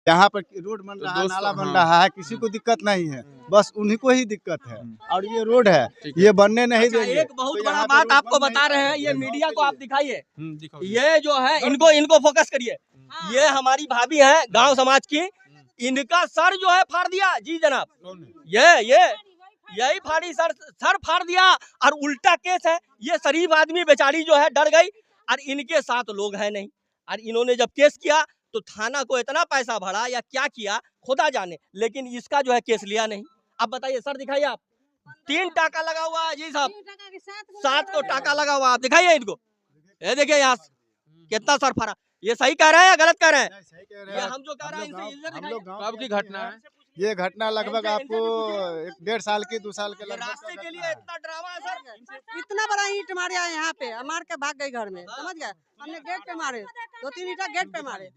यहाँ पर रोड बन रहा है, नाला बन रहा है, किसी को दिक्कत नहीं है, बस उन्हीं को ही दिक्कत है। और ये रोड है, ये बनने नहीं देंगे। एक बहुत बड़ा बात आपको बता रहे हैं, ये मीडिया को आप दिखाइए, ये जो है इनको फोकस करिए। ये हमारी भाभी हैं गांव समाज की, इनका सर जो है फाड़ दिया। जी जनाब, ये यही फाड़ी सर फाड़ दिया, और उल्टा केस है। ये शरीफ आदमी बेचारी जो है डर गई, और इनके साथ लोग हैं नहीं, और इन्होंने जब केस किया तो थाना को इतना पैसा भरा या क्या किया खुदा जाने, लेकिन इसका जो है केस लिया नहीं। अब बताइए सर, दिखाइए आप, 3 टाका लगा हुआ है जी साहब, 7 को टाका लगा हुआ, आप दिखाइए इनको, ये देखिए यहाँ कितना सर फाड़ा। ये सही कह रहे हैं या गलत कह रहे हैं? ये हम जो कह रहे हैं कब की घटना है? ये घटना लगभग आपको 1.5 साल की 2 साल के लगभग। रास्ते के लिए इतना ड्रामा है सर। इतना बड़ा ईंट मारे यहाँ पे, मार के भाग गई घर में, समझ गए। हमने गेट पे मारे, 2-3 ईंटा गेट पे मारे।